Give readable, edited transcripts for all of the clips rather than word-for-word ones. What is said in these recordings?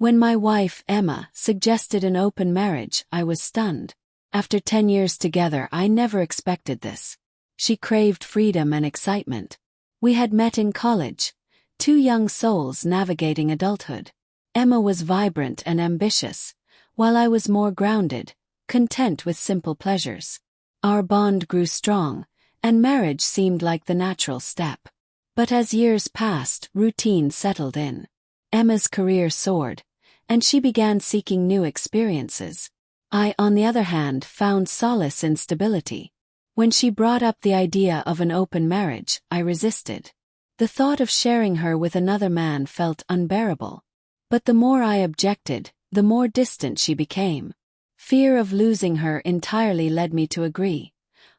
When my wife, Emma, suggested an open marriage, I was stunned. After 10 years together, I never expected this. She craved freedom and excitement. We had met in college, two young souls navigating adulthood. Emma was vibrant and ambitious, while I was more grounded, content with simple pleasures. Our bond grew strong, and marriage seemed like the natural step. But as years passed, routine settled in. Emma's career soared, and she began seeking new experiences. I, on the other hand, found solace in stability. When she brought up the idea of an open marriage, I resisted. The thought of sharing her with another man felt unbearable. But the more I objected, the more distant she became. Fear of losing her entirely led me to agree,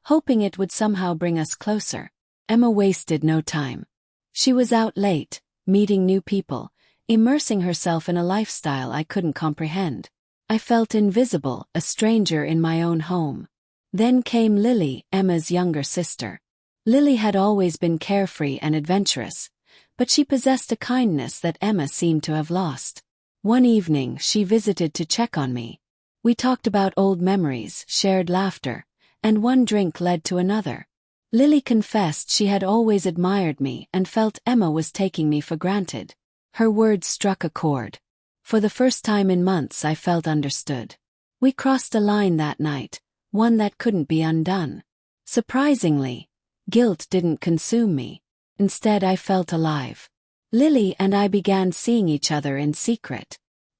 hoping it would somehow bring us closer. Emma wasted no time. She was out late, meeting new people, immersing herself in a lifestyle I couldn't comprehend. I felt invisible, a stranger in my own home. Then came Lily, Emma's younger sister. Lily had always been carefree and adventurous, but she possessed a kindness that Emma seemed to have lost. One evening, she visited to check on me. We talked about old memories, shared laughter, and one drink led to another. Lily confessed she had always admired me and felt Emma was taking me for granted. Her words struck a chord. For the first time in months, I felt understood. We crossed a line that night, one that couldn't be undone. Surprisingly, guilt didn't consume me. Instead, I felt alive. Lily and I began seeing each other in secret.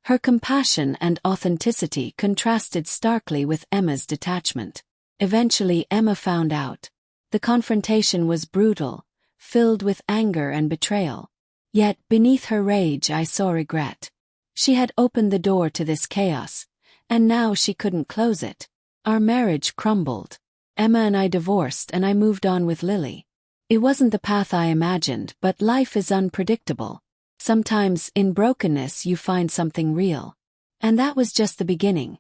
Her compassion and authenticity contrasted starkly with Emma's detachment. Eventually, Emma found out. The confrontation was brutal, filled with anger and betrayal. Yet, beneath her rage, I saw regret. She had opened the door to this chaos, and now she couldn't close it. Our marriage crumbled. Emma and I divorced, and I moved on with Lily. It wasn't the path I imagined, but life is unpredictable. Sometimes, in brokenness, you find something real. And that was just the beginning.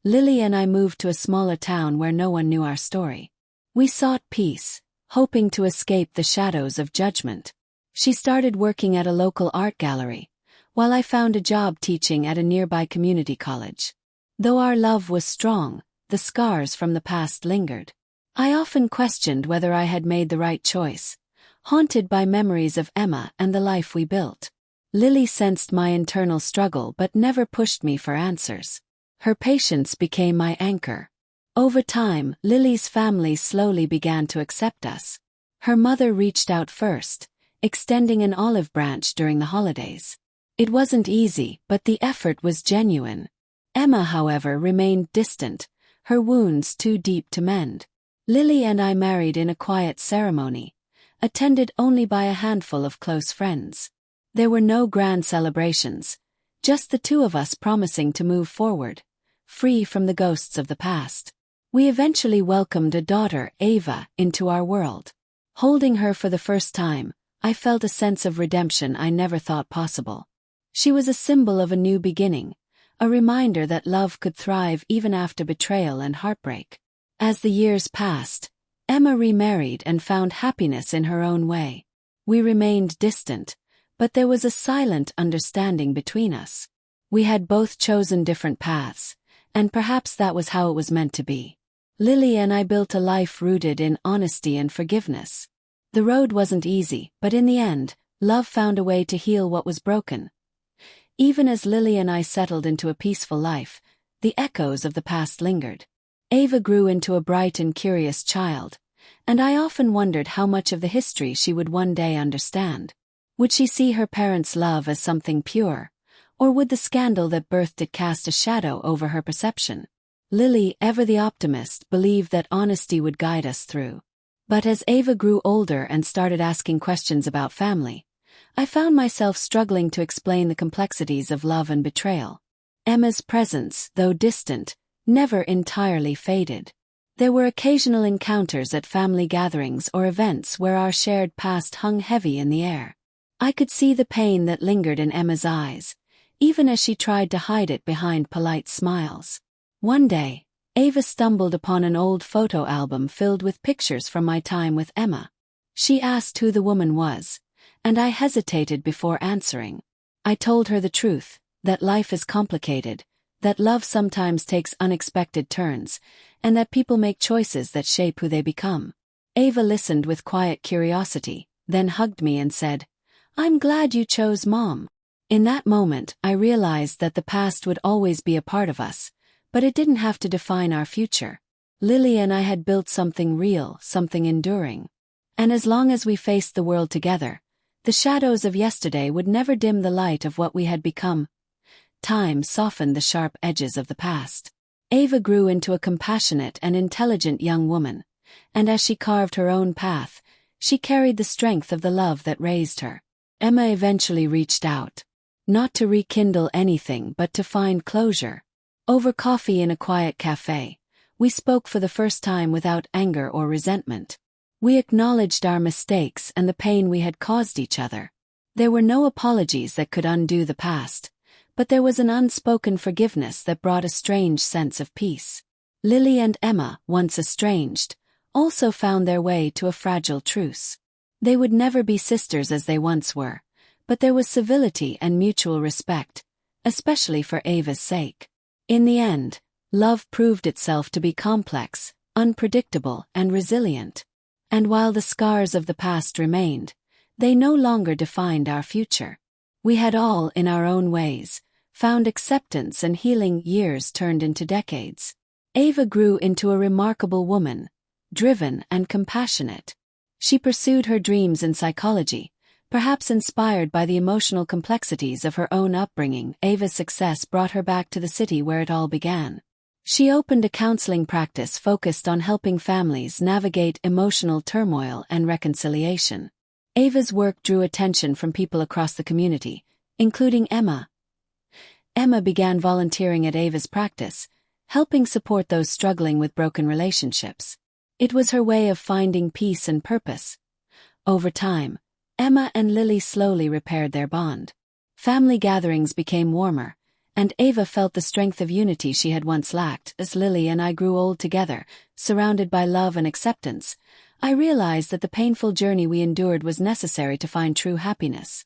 Lily and I moved to a smaller town where no one knew our story. We sought peace, hoping to escape the shadows of judgment. She started working at a local art gallery, while I found a job teaching at a nearby community college. Though our love was strong, the scars from the past lingered. I often questioned whether I had made the right choice, haunted by memories of Emma and the life we built. Lily sensed my internal struggle but never pushed me for answers. Her patience became my anchor. Over time, Lily's family slowly began to accept us. Her mother reached out first, extending an olive branch during the holidays. It wasn't easy, but the effort was genuine. Emma, however, remained distant, her wounds too deep to mend. Lily and I married in a quiet ceremony, attended only by a handful of close friends. There were no grand celebrations, just the two of us promising to move forward, free from the ghosts of the past. We eventually welcomed a daughter, Ava, into our world. Holding her for the first time, I felt a sense of redemption I never thought possible. She was a symbol of a new beginning, a reminder that love could thrive even after betrayal and heartbreak. As the years passed, Emma remarried and found happiness in her own way. We remained distant, but there was a silent understanding between us. We had both chosen different paths, and perhaps that was how it was meant to be. Lily and I built a life rooted in honesty and forgiveness. The road wasn't easy, but in the end, love found a way to heal what was broken. Even as Lily and I settled into a peaceful life, the echoes of the past lingered. Ava grew into a bright and curious child, and I often wondered how much of the history she would one day understand. Would she see her parents' love as something pure, or would the scandal that birthed it cast a shadow over her perception? Lily, ever the optimist, believed that honesty would guide us through. But as Ava grew older and started asking questions about family, I found myself struggling to explain the complexities of love and betrayal. Emma's presence, though distant, never entirely faded. There were occasional encounters at family gatherings or events where our shared past hung heavy in the air. I could see the pain that lingered in Emma's eyes, even as she tried to hide it behind polite smiles. One day, Ava stumbled upon an old photo album filled with pictures from my time with Emma. She asked who the woman was, and I hesitated before answering. I told her the truth, that life is complicated, that love sometimes takes unexpected turns, and that people make choices that shape who they become. Ava listened with quiet curiosity, then hugged me and said, "I'm glad you chose Mom." In that moment, I realized that the past would always be a part of us, but it didn't have to define our future. Lily and I had built something real, something enduring. And as long as we faced the world together, the shadows of yesterday would never dim the light of what we had become. Time softened the sharp edges of the past. Ava grew into a compassionate and intelligent young woman, and as she carved her own path, she carried the strength of the love that raised her. Emma eventually reached out. Not to rekindle anything but to find closure. Over coffee in a quiet cafe, we spoke for the first time without anger or resentment. We acknowledged our mistakes and the pain we had caused each other. There were no apologies that could undo the past, but there was an unspoken forgiveness that brought a strange sense of peace. Lily and Emma, once estranged, also found their way to a fragile truce. They would never be sisters as they once were, but there was civility and mutual respect, especially for Ava's sake. In the end, love proved itself to be complex, unpredictable, and resilient. And while the scars of the past remained, they no longer defined our future. We had all, in our own ways, found acceptance and healing. Years turned into decades. Ava grew into a remarkable woman, driven and compassionate. She pursued her dreams in psychology, perhaps inspired by the emotional complexities of her own upbringing. Ava's success brought her back to the city where it all began. She opened a counseling practice focused on helping families navigate emotional turmoil and reconciliation. Ava's work drew attention from people across the community, including Emma. Emma began volunteering at Ava's practice, helping support those struggling with broken relationships. It was her way of finding peace and purpose. Over time, Emma and Lily slowly repaired their bond. Family gatherings became warmer, and Ava felt the strength of unity she had once lacked. As Lily and I grew old together, surrounded by love and acceptance, I realized that the painful journey we endured was necessary to find true happiness.